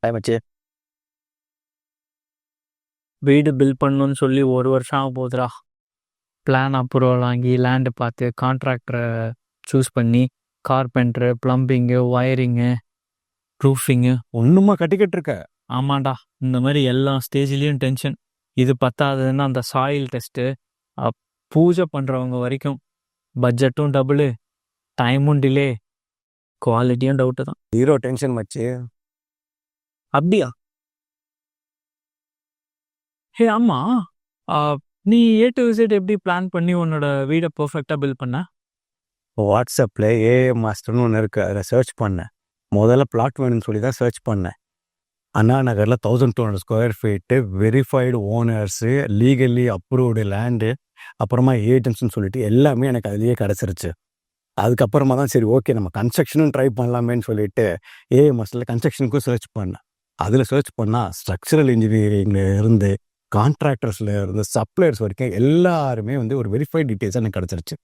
Hi மச்சி. வீடு build பண்ணணும்னு சொல்லி 1 வருஷம் ஆக போகுதுடா. பிளான் அப்ரூவல் வாங்கி லேண்டு பார்த்து கான்ட்ராக்டரை சூஸ் பண்ணி கார்பெண்டரு, ப்ளம்பிங்கு, ஒயரிங்கு, ரூஃபிங்கு ஒன்றுமா கட்டிக்கிட்டு இருக்க? ஆமாண்டா. இந்த மாதிரி எல்லா ஸ்டேஜ்லேயும் டென்ஷன். இது பத்தாதுன்னு அந்த சாயில் டெஸ்ட்டு, பூஜை பண்ணுறவங்க வரைக்கும் பட்ஜெட்டும் டபுளு, டைமும் டிலே, குவாலிட்டியும் டவுட்டு தான். ஜீரோ டென்ஷன் மச்சி. அப்படியா? ஹே ஆமா, நீ A to Z எப்படி பிளான் பண்ணி உன்னோட வீடை பர்ஃபெக்டாக பில்ட் பண்ண? வாட்ஸ்அப்பில் ஏஏ மாஸ்டர்னு ஒன்று இருக்குது, அதில் சர்ச் பண்ணேன். முதல்ல பிளாட் வேணும்னு சொல்லி தான் சர்ச் பண்ணேன். அண்ணா நகரில் 1200 square feet, verified owners, legally approved land, அப்புறமா ஏஜென்ட்ஸ்னு சொல்லிட்டு எல்லாமே எனக்கு அதுலேயே கிடச்சிருச்சு. அதுக்கப்புறமா தான் சரி ஓகே நம்ம கன்ஸ்ட்ரக்ஷனும் ட்ரை பண்ணலாமேன்னு சொல்லிட்டு ஏஏ மாஸ்டரில் கன்ஸ்ட்ரக்ஷனுக்கும் சர்ச் பண்ணேன். அதில் சர்ச் பண்ணால் ஸ்ட்ரக்சரல் இன்ஜினியரிங்கில் இருந்து கான்ட்ராக்டர்ஸில் இருந்து சப்ளையர்ஸ் வரைக்கும் எல்லாருமே வந்து ஒரு வெரிஃபைட் டீட்டெயில்ஸ் எனக்கு கிடச்சிருச்சு.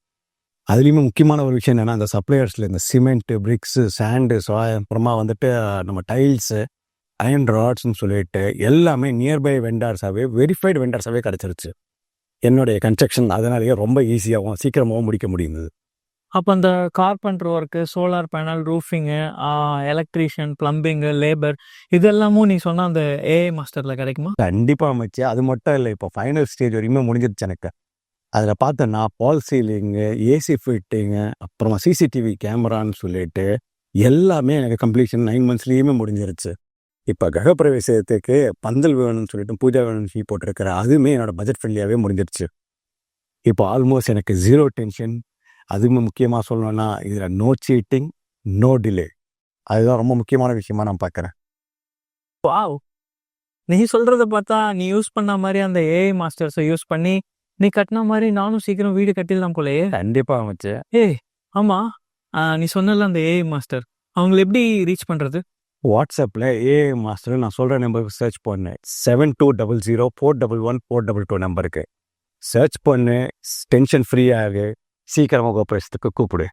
அதுலேயுமே முக்கியமான ஒரு விஷயம் என்னென்னா, அந்த சப்ளையர்ஸில் இந்த சிமெண்ட்டு, பிரிக்ஸு, சாண்டு, அப்புறமா வந்துட்டு நம்ம டைல்ஸு, அயன் ராட்ஸ்ன்னு சொல்லிட்டு எல்லாமே நியர்பை வெண்டார்ஸாகவே வெரிஃபைடு வெண்டார்ஸாகவே கிடச்சிருச்சு. என்னுடைய கன்ஸ்ட்ரக்ஷன் அதனாலேயே ரொம்ப ஈஸியாகவும் சீக்கிரமாகவும் முடிக்க முடியுது. அப்போ அந்த carpenter work, solar panel, roofing, electrician, plumbing, labour இதெல்லாமும் நீ சொன்ன அந்த ஏஐ மாஸ்டரில் கிடைக்குமா? கண்டிப்பாக அமைச்சு. அது மட்டும் இல்லை, இப்போ ஃபைனல் ஸ்டேஜ் வரைக்குமே முடிஞ்சிருச்சு எனக்கு. அதில் பார்த்தோன்னா பால் சீலிங்கு, ஏசி ஃபிட்டிங்கு, அப்புறமா சிசிடிவி கேமரான்னு சொல்லிட்டு எல்லாமே எனக்கு கம்ப்ளீஷன் 9 monthsலேயுமே முடிஞ்சிருச்சு. இப்போ கிரகப்பிரவேசத்துக்கு பந்தல் வேணும்னு சொல்லிட்டு பூஜா வேணும்னு சொல்லி போட்டிருக்கிற அதுவுமே என்னோட பட்ஜெட் ஃப்ரெண்ட்லியாகவே முடிஞ்சிருச்சு. இப்போ ஆல்மோஸ்ட் எனக்கு ஜீரோ டென்ஷன். அதுவுமே முக்கியமாக சொல்லணும்னா இதில் நோ சீட்டிங், நோ டிலே. அதுதான் ரொம்ப முக்கியமான விஷயமா நான் பார்க்குறேன். வாவ்! நீ சொல்கிறத பார்த்தா நீ யூஸ் பண்ண மாதிரி அந்த ஏஐ மாஸ்டர்ஸை யூஸ் பண்ணி நீ கட்டின மாதிரி நானும் சீக்கிரம் வீடு கட்டிடலாம் போலயே. கண்டிப்பாக அமைச்சு. ஆமாம், நீ சொன்னல அந்த ஏஐ மாஸ்டர், அவங்களை எப்படி ரீச் பண்ணுறது? வாட்ஸ்அப்பில் ஏஐ மாஸ்டர் நான் சொல்கிற நம்பருக்கு சர்ச் பண்ணேன். 7200411422 நம்பருக்கு சர்ச் பண்ணு. டென்ஷன் ஃப்ரீயாக சீக்கிரமாக கோபுரத்துக்கு கூப்பிடு.